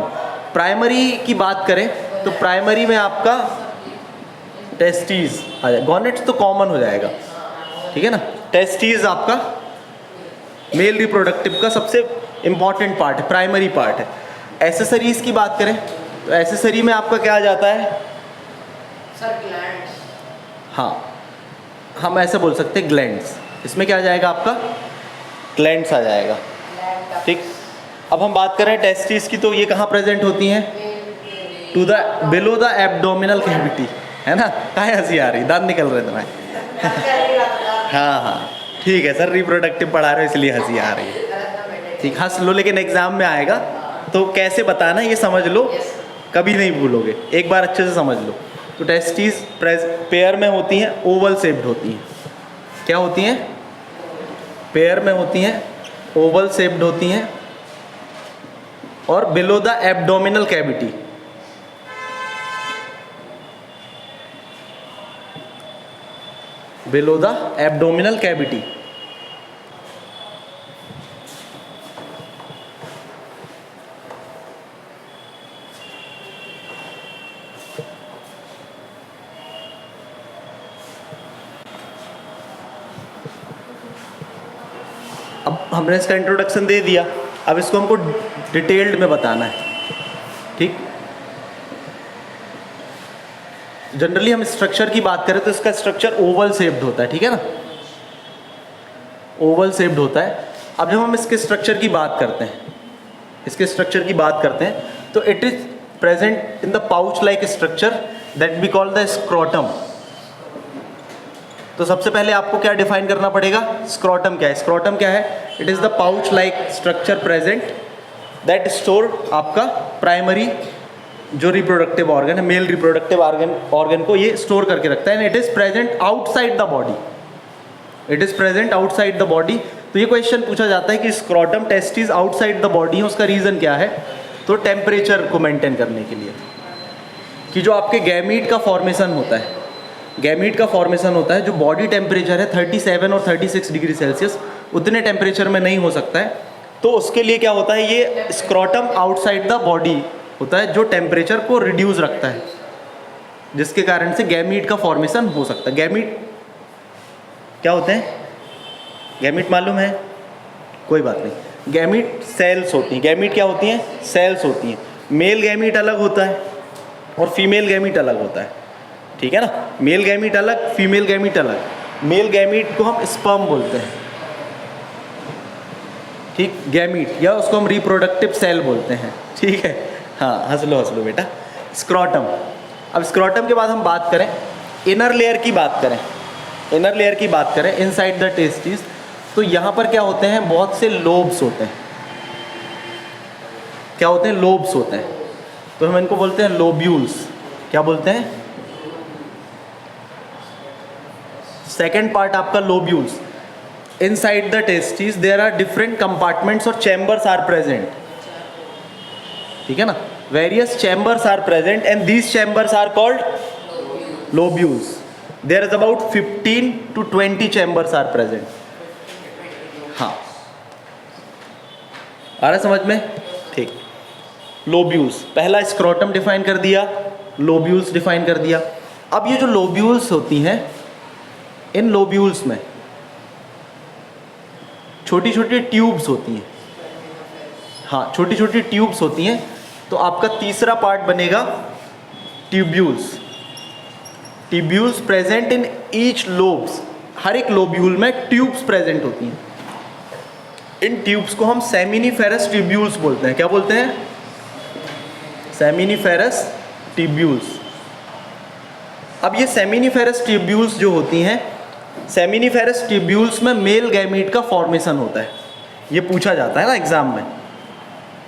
Primary की बात करें तो प्राइमरी में आपका टेस्टीज आ जाए, गॉनेट्स तो कॉमन हो जाएगा, ठीक है ना। टेस्टीज आपका मेल रिप्रोडक्टिव का सबसे इम्पॉर्टेंट पार्ट है, प्राइमरी पार्ट है। एक्सेसरीज की बात करें तो एक्सेसरी में आपका क्या आ जाता है, सर ग्लैंड्स, हाँ, हम ऐसे बोल सकते हैं ग्लैंड्स। इसमें क्या आ जाएगा आपका, ग्लैंड्स आ जाएगा, ठीक। अब हम बात करें टेस्टिस की, तो ये कहाँ प्रेजेंट होती हैं, to the below the abdominal cavity, है ना। कहाँ हंसी आ रही, दांत निकल रहे तुम्हारे। हाँ हाँ ठीक है सर, रिप्रोडक्टिव पढ़ा रहे हो इसलिए हंसी आ रही है, ठीक। हंस लो, लेकिन एग्जाम में आएगा तो कैसे बताना ये समझ लो, कभी नहीं भूलोगे, एक बार अच्छे से समझ लो। तो टेस्टिस पेयर में होती हैं, ओवल शेप्ड होती हैं। क्या होती हैं, पेयर में होती हैं, ओवल शेप्ड होती हैं, और below the abdominal cavity, below the abdominal cavity. अब हमने इसका इंट्रोडक्शन दे दिया, अब इसको हमको डिटेल्ड में बताना है, ठीक। जनरली हम स्ट्रक्चर की बात करें तो इसका स्ट्रक्चर ओवल शेप्ड होता है, ठीक है ना, ओवल शेप्ड होता है। अब जब हम इसके स्ट्रक्चर की बात करते हैं, इसके स्ट्रक्चर की बात करते हैं, तो it is present in the pouch like structure that we call the scrotum. तो सबसे पहले आपको क्या डिफाइन करना पड़ेगा, स्क्रोटम क्या है। स्क्रोटम क्या है, it is the pouch like structure present that store आपका प्राइमरी जो रिप्रोडक्टिव ऑर्गन है, मेल रिप्रोडक्टिव ऑर्गन को ये स्टोर करके रखता है, and it is present outside the body, it is present outside the body. तो ये क्वेश्चन पूछा जाता है कि scrotum testis outside the body है, उसका रीज़न क्या है, तो टेम्परेचर को मेंटेन करने के लिए, कि जो आपके गैमीट का फॉर्मेशन होता है, गैमीट का फॉर्मेशन होता है, जो बॉडी टेम्परेचर है 37 और 36 डिग्री सेल्सियस, उतने टेम्परेचर में नहीं हो सकता है। तो उसके लिए क्या होता है, ये स्क्रोटम आउटसाइड द बॉडी होता है जो टेम्परेचर को रिड्यूस रखता है, जिसके कारण से गैमीट का फॉर्मेशन हो सकता है। गैमीट क्या होते हैं, गैमीट मालूम है? कोई बात नहीं। गैमीट सेल्स होती हैं। गैमीट क्या होती हैं? सेल्स होती हैं। मेल गैमीट अलग होता है और फीमेल गैमीट अलग होता है, ठीक है ना। मेल गैमीट अलग, फीमेल गैमीट अलग। मेल गैमीट को हम स्पर्म बोलते हैं, ठीक, गैमीट, या उसको हम रिप्रोडक्टिव सेल बोलते हैं, ठीक है। हाँ, हंस लो बेटा। स्क्रोटम। अब स्क्रोटम के बाद हम बात करें इनर लेयर की बात करें, इनर लेयर की बात करें इनसाइड द टेस्टिस, तो यहाँ पर क्या होते हैं, बहुत से लोब्स होते हैं। क्या होते हैं? लोब्स होते हैं। तो हम इनको बोलते हैं लोब्यूल्स। क्या बोलते हैं? सेकेंड पार्ट आपका lobules. Inside the testis there are different compartments और चैम्बर्स आर प्रेजेंट, ठीक है ना। Various chambers are present and these chambers are called lobules. There is about 15 to 20 chambers are present. हाँ, आ रहा समझ में? ठीक। लोब्यूल्स, पहला स्क्रोटम डिफाइन कर दिया, लोब्यूल्स डिफाइन कर दिया। अब ये जो लोब्यूल्स होती हैं, इन लोब्यूल्स में छोटी छोटी ट्यूब्स होती हैं। हाँ, छोटी छोटी ट्यूब्स होती हैं। तो आपका तीसरा पार्ट बनेगा tubules. Tubules present in each lobes, हर एक लोब्यूल में ट्यूब्स प्रेजेंट होती हैं। इन ट्यूब्स को हम सेमिनिफेरस ट्यूब्यूल्स बोलते हैं। क्या बोलते हैं? Seminiferous tubules. अब ये सेमिनिफेरस ट्यूब्यूल्स जो होती हैं, सेमिनिफेरस ट्यूब्यूल्स में मेल गैमीट का फॉर्मेशन होता है। ये पूछा जाता है ना एग्जाम में,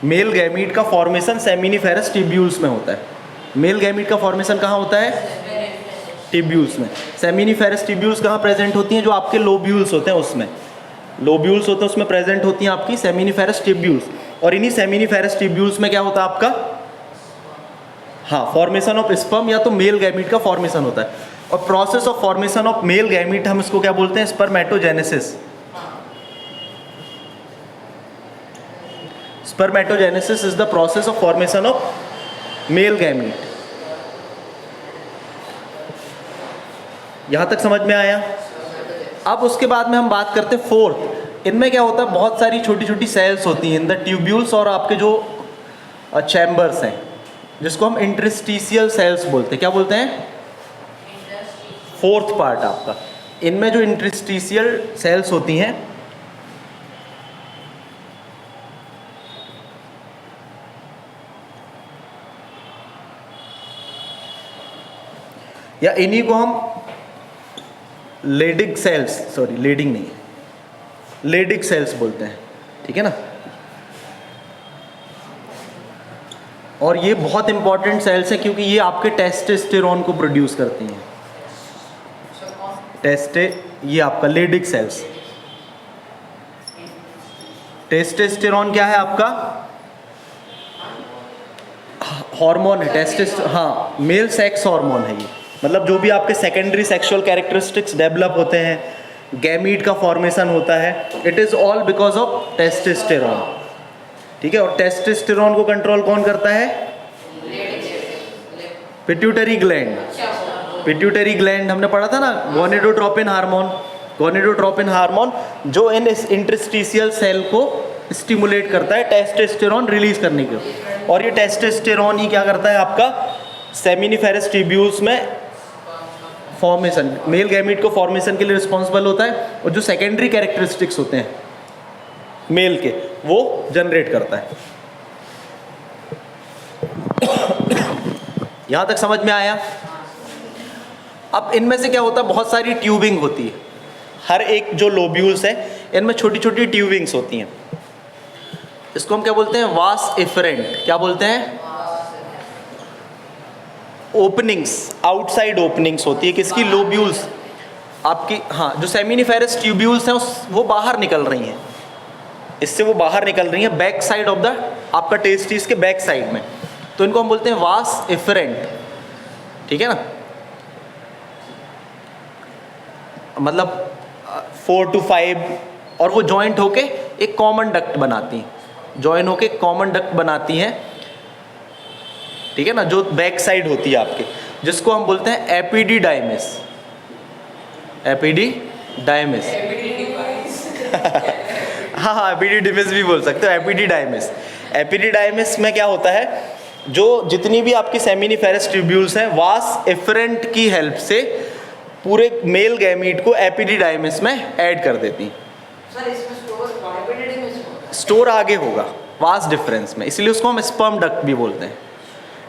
मेल गैमीट का फॉर्मेशन सेमिनिफेरस ट्यूब्यूल्स में होता है। मेल गैमीट का फॉर्मेशन कहाँ होता है? ट्यूब्यूल्स में। सेमिनिफेरस ट्यूब्यूल्स कहाँ प्रेजेंट होती हैं? जो आपके लोब्यूल्स होते हैं उसमें, लोब्यूल्स होते हैं उसमें प्रेजेंट होती हैं आपकी सेमिनिफेरस ट्यूब्यूल्स। और इन्हीं सेमिनिफेरस ट्यूब्यूल्स में क्या होता है आपका? हाँ, फॉर्मेशन ऑफ स्पर्म या तो मेल गैमीट का फॉर्मेशन होता है। और process of formation of male gamete हम इसको क्या बोलते हैं? Spermatogenesis. Spermatogenesis is the process of formation of male gamete. यहां तक समझ में आया? अब उसके बाद में हम बात करते हैं फोर्थ। इनमें क्या होता है, बहुत सारी छोटी छोटी सेल्स होती हैं इन द ट्यूब्यूल्स और आपके जो चैम्बर्स हैं, जिसको हम इंटरस्टिशियल सेल्स बोलते हैं। क्या बोलते हैं? फोर्थ पार्ट आपका, इनमें जो इंटरस्टिशियल सेल्स होती हैं, या इन्हीं को हम लेडिग सेल्स, सॉरी लेडिंग नहीं, लेडिग सेल्स बोलते हैं, ठीक है ना। और ये बहुत इंपॉर्टेंट सेल्स हैं क्योंकि ये आपके टेस्टोस्टेरोन को प्रोड्यूस करती हैं। ये आपका लेडिग सेल्स। टेस्टोस्टेरोन क्या है आपका? हार्मोन है। हाँ, मेल सेक्स हार्मोन है ये। मतलब जो भी आपके सेकेंडरी सेक्सुअल कैरेक्टरिस्टिक्स डेवलप होते हैं, गैमीट का फॉर्मेशन होता है, it is all because of testosterone, ठीक है। और टेस्टोस्टेरोन को कंट्रोल कौन करता है? Pituitary gland. पिट्यूटरी ग्लैंड हमने पढ़ा था ना, गोनेडोट्रोपिन हार्मोन। गोनेडोट्रोपिन हार्मोन जो इन इंटरस्टिशियल सेल को स्टिमुलेट करता है टेस्टोस्टेरोन रिलीज करने के। और ये टेस्टोस्टेरोन ही क्या करता है आपका? सेमिनिफेरस ट्यूब्यूल्स में फॉर्मेशन, मेल गैमीट को फॉर्मेशन के लिए रिस्पॉन्सिबल होता है। और जो सेकेंडरी कैरेक्टरिस्टिक्स होते हैं मेल के, वो जनरेट करता है। यहां तक समझ में आया? अब इनमें से क्या होता है, बहुत सारी ट्यूबिंग होती है। हर एक जो लोब्यूल्स है, इनमें छोटी छोटी ट्यूबिंग्स होती हैं। इसको हम क्या बोलते हैं? वास एफरेंट। क्या बोलते हैं? ओपनिंग्स, आउटसाइड ओपनिंग्स होती है किसकी? लोब्यूल्स आपकी। हाँ, जो सेमिनिफेरस ट्यूब्यूल्स हैं वो बाहर निकल रही हैं, इससे वो बाहर निकल रही हैं बैक साइड ऑफ द आपका टेस्टिस के बैक साइड में। तो इनको हम बोलते हैं वास एफरेंट। ठीक है ना, मतलब 4 to 5, और वो जॉइंट होके एक कॉमन डक्ट बनाती हैं, जॉइन होके कॉमन डक्ट बनाती हैं, ठीक है ना, जो बैक साइड होती है आपके, जिसको हम बोलते हैं एपिडिडाइमिस। एपिडिडाइमिस हाँ, एपिडिडाइमिस भी बोल सकते हो, एपिडिडाइमिस। एपिडिडाइमिस में क्या होता है, जो जितनी भी आपकी सेमिनिफेरस ट्यूब्यूल्स हैं, वास एफरेंट की हेल्प से पूरे मेल गैमीट को एपिडिडाइमिस में ऐड कर देती हैं। सर इसमें स्टोर आगे होगा वास डिफरेंस में, इसलिए उसको हम स्पर्म डक्ट भी बोलते हैं।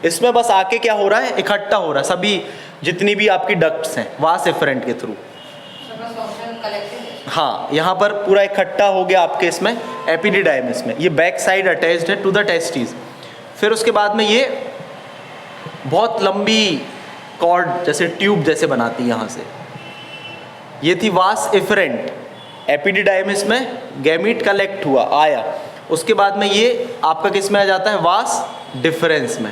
इसमें बस आके क्या हो रहा है, इकट्ठा हो रहा है सभी जितनी भी आपकी डक्ट्स हैं वास एफरेंट के थ्रू। हाँ, यहाँ पर पूरा इकट्ठा हो गया आपके इसमें एपिडिडाइमिस में, ये बैक साइड अटैच्ड है टू द टेस्टिस। फिर उसके बाद में ये बहुत लंबी कॉर्ड जैसे ट्यूब जैसे बनाती है यहाँ से, ये थी वास एफरेंट। एपिडिडाइमिस में गैमीट कलेक्ट हुआ, आया, उसके बाद में ये आपका किस में आ जाता है, वास डिफरेंस में।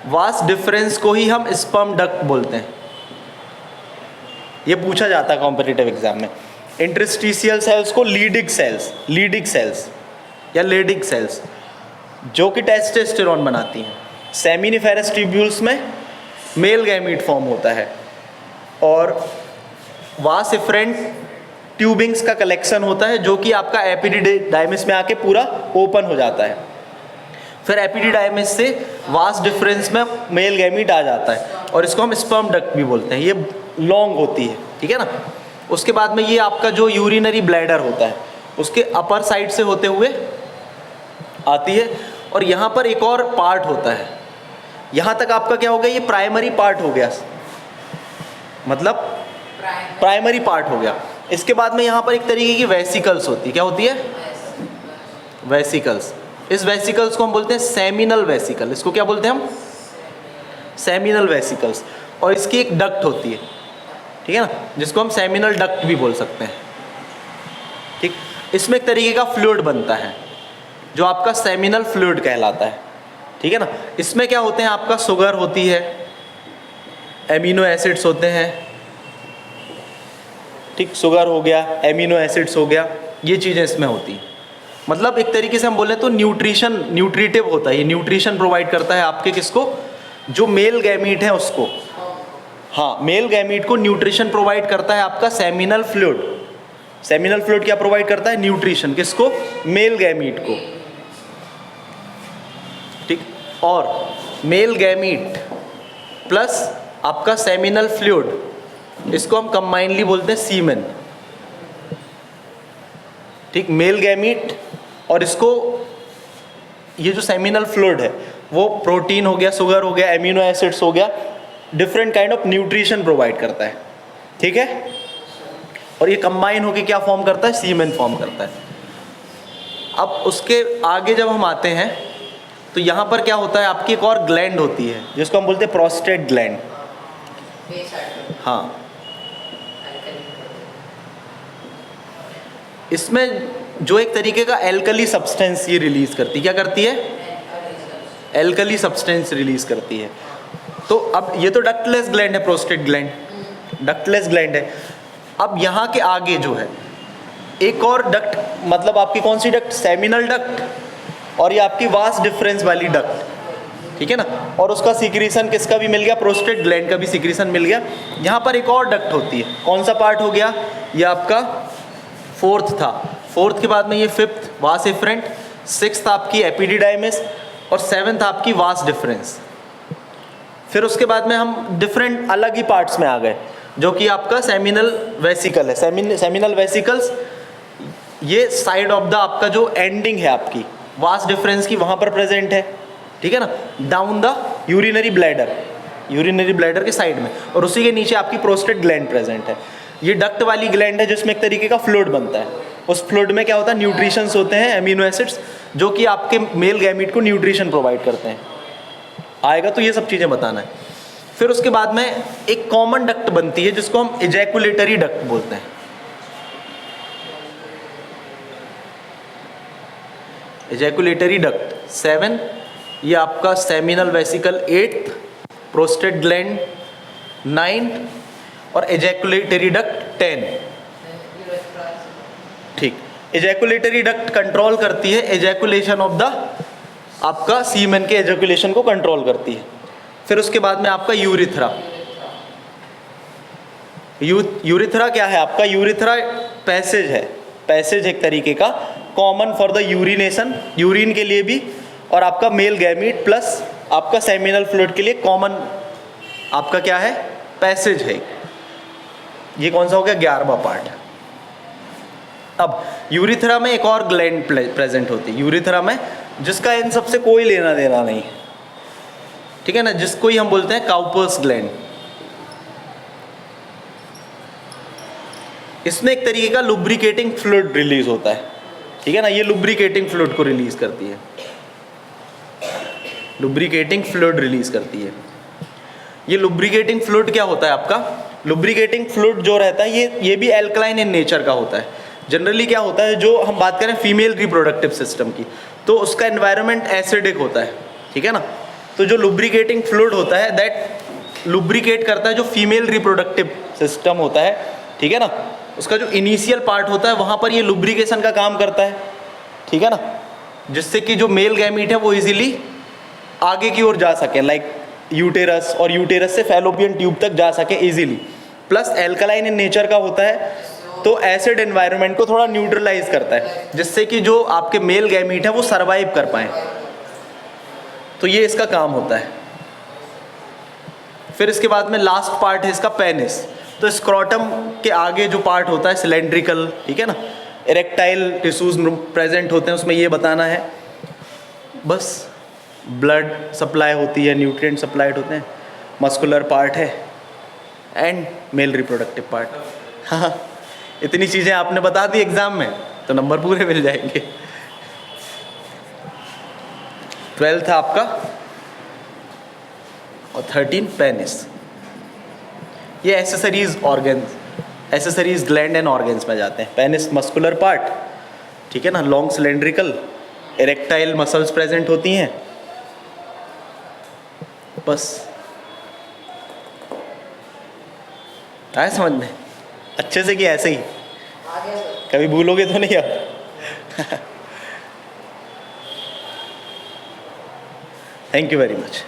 वास डिफरेंस को ही हम स्पर्म डक्ट बोलते हैं, ये पूछा जाता है कॉम्पिटिटिव एग्जाम में। इंटरस्टिशियल सेल्स को लीडिक सेल्स या लेडिक सेल्स, जो कि टेस्टोस्टेरोन बनाती हैं। सेमिनिफेरस ट्यूब्यूल्स में मेल गैमीट फॉर्म होता है, और वास एफरेंट ट्यूबिंग्स का कलेक्शन होता है, जो कि आपका एपिडिडाइमिस में आके पूरा ओपन हो जाता है। फिर एपिडिडाइमिस से वास डिफरेंस में मेल गैमीट आ जाता है, और इसको हम स्पर्म डक्ट भी बोलते हैं, ये लॉन्ग होती है, ठीक है ना। उसके बाद में ये आपका जो यूरिनरी ब्लैडर होता है, उसके अपर साइड से होते हुए आती है, और यहाँ पर एक और पार्ट होता है, यहाँ तक आपका क्या हो गया, ये प्राइमरी पार्ट हो गया, मतलब प्राइमरी पार्ट हो गया। इसके बाद में यहाँ पर एक तरीके की वेसिकल्स होती है, क्या होती है, वेसिकल्स। इस वेसिकल्स को हम बोलते हैं सेमिनल वेसिकल, इसको क्या बोलते हैं हम, सेमिनल वेसिकल्स। और इसकी एक डक्ट होती है, ठीक है ना, जिसको हम सेमिनल डक्ट भी बोल सकते हैं, ठीक। इसमें एक तरीके का फ्लूइड बनता है, जो आपका सेमिनल फ्लूइड कहलाता है, ठीक है ना। इसमें क्या होते हैं, आपका शुगर होती है, एमिनो एसिड्स होते हैं, ठीक, शुगर हो गया, एमिनो एसिड्स हो गया, ये चीज़ें इसमें होती हैं। मतलब एक तरीके से हम बोले तो न्यूट्रिटिव होता है, ये न्यूट्रिशन प्रोवाइड करता है आपके किसको, जो मेल गैमीट है उसको। हाँ, मेल गैमीट को न्यूट्रिशन प्रोवाइड करता है आपका सेमिनल फ्लूइड। सेमिनल फ्लूइड क्या प्रोवाइड करता है, न्यूट्रिशन, किसको, मेल गैमीट को, ठीक। और मेल गैमीट प्लस आपका सेमिनल फ्लूइड, इसको हम कंबाइनली बोलते हैं सीमेन, ठीक। मेल गैमीट और इसको, ये जो सेमिनल फ्लूइड है वो प्रोटीन हो गया, शुगर हो गया, एमिनो एसिड्स हो गया, different kind of nutrition provide करता है, ठीक है। और ये कंबाइन होकर क्या फॉर्म करता है, सीमेन फॉर्म करता है। अब उसके आगे जब हम आते हैं तो यहाँ पर क्या होता है, आपकी एक और ग्लैंड होती है जिसको हम बोलते हैं प्रोस्टेट ग्लैंड। हाँ, इसमें जो एक तरीके का एल्कली सब्सटेंस ये रिलीज करती है, क्या करती है, एल्कली सब्सटेंस रिलीज करती है। तो अब ये तो डक्टलेस ग्लैंड है, प्रोस्टेट ग्लैंड डक्टलेस ग्लैंड है। अब यहाँ के आगे जो है एक और डक्ट, मतलब आपकी कौन सी डक्ट, सेमिनल डक्ट, और ये आपकी वास डिफरेंस वाली डक्ट, ठीक है ना। और उसका सीक्रेशन किसका भी मिल गया, प्रोस्टेट ग्लैंड का भी सीक्रेशन मिल गया। यहाँ पर एक और डक्ट होती है, कौन सा पार्ट हो गया, ये आपका फोर्थ था, फोर्थ के बाद में ये फिफ्थ वास एफरेंट, सिक्स्थ आपकी एपिडिडाइमिस, और सेवन्थ आपकी वास डिफरेंस। फिर उसके बाद में हम डिफरेंट अलग ही पार्ट्स में आ गए, जो कि आपका सेमिनल वेसिकल है। सेमिनल वेसिकल्स ये साइड ऑफ द आपका जो एंडिंग है आपकी वास डिफरेंस की, वहाँ पर प्रेजेंट है, ठीक है ना, डाउन द यूरिनरी ब्लैडर के साइड में, और उसी के नीचे आपकी प्रोस्टेट ग्लैंड प्रेजेंट है। ये डक्ट वाली ग्लैंड है जिसमें एक तरीके का फ्लूइड बनता है। उस फ्लूइड में क्या होता है, न्यूट्रिशंस होते हैं, एमिनो एसिड्स, जो कि आपके मेल गैमीट को न्यूट्रिशन प्रोवाइड करते हैं। आएगा तो ये सब चीज़ें बताना है। फिर उसके बाद में एक कॉमन डक्ट बनती है जिसको हम इजैकुलेटरी डक्ट बोलते हैं। इजैकुलेटरी डक्ट 7, ये आपका seminal vesicle 8th, prostate gland 9 और एजैकुलेटरी डक्ट 10। ठीक, एजैकुलेटरी डक्ट कंट्रोल करती है एजैकुलेशन ऑफ द, आपका सीमेन के एजैकुलेशन को कंट्रोल करती है। फिर उसके बाद में आपका यूरिथ्रा। यूरिथ्रा क्या है आपका? यूरिथ्रा पैसेज है, पैसेज एक तरीके का, common for the urination, urine के लिए भी, और आपका मेल गैमीट प्लस आपका सेमिनल फ्लूइड के लिए कॉमन आपका क्या है? पैसेज है। ये कौन सा हो गया? 11वां पार्ट। अब यूरिथ्रा में एक और ग्लैंड प्रेजेंट होती है यूरिथ्रा में, जिसका इन सबसे कोई लेना देना नहीं, ठीक है ना, जिसको ही हम बोलते हैं काउपर्स ग्लैंड। इसमें एक तरीके का लुब्रिकेटिंग फ्लूइड रिलीज होता है, ठीक है ना, ये लुब्रिकेटिंग फ्लूइड को रिलीज करती है, लुब्रिकेटिंग फ्लूइड रिलीज करती है। ये लुब्रिकेटिंग फ्लूइड क्या होता है आपका? लुब्रिकेटिंग फ्लूइड जो रहता है ये भी एल्कलाइन इन नेचर का होता है। जनरली क्या होता है, जो हम बात करें फीमेल रिप्रोडक्टिव सिस्टम की, तो उसका एनवायरनमेंट एसिडिक होता है, ठीक है ना। तो जो लुब्रिकेटिंग फ्लूइड होता है दैट लुब्रिकेट करता है जो फीमेल रिप्रोडक्टिव सिस्टम होता है, ठीक है ना, उसका जो इनिशियल पार्ट होता है वहाँ पर ये लुब्रिकेशन का काम करता है, ठीक है ना, जिससे कि जो मेल गैमीट है वो इजीली आगे की ओर जा सके, लाइक यूटेरस, और यूटेरस से फैलोपियन ट्यूब तक जा सके easily. Plus alkaline in nature का होता है, तो एसिड एनवायरनमेंट को थोड़ा न्यूट्रलाइज करता है, जिससे कि जो आपके मेल गैमीट है वो सरवाइव कर पाए। तो ये इसका काम होता है। फिर इसके बाद में लास्ट पार्ट है इसका पेनिस। तो स्क्रोटम के आगे जो पार्ट होता है सिलेंड्रिकल, ठीक है ना, इरेक्टाइल टिश्यूज प्रेजेंट होते हैं, उसमें ये बताना है बस। ब्लड सप्लाई होती है, न्यूट्रिएंट सप्लाइड होते हैं, मस्कुलर पार्ट है एंड मेल रिप्रोडक्टिव पार्ट। हाँ, इतनी चीज़ें आपने बता दी एग्जाम में तो नंबर पूरे मिल जाएंगे। 12 था आपका और 13 पेनिस। ये accessories organs, accessories gland and organs में जाते हैं। पेनिस मस्कुलर पार्ट, ठीक है ना, long cylindrical, erectile muscles present होती हैं, बस। आया समझ में अच्छे से कि ऐसे ही? आगे सर। कभी भूलोगे तो नहीं आप? Thank you very much.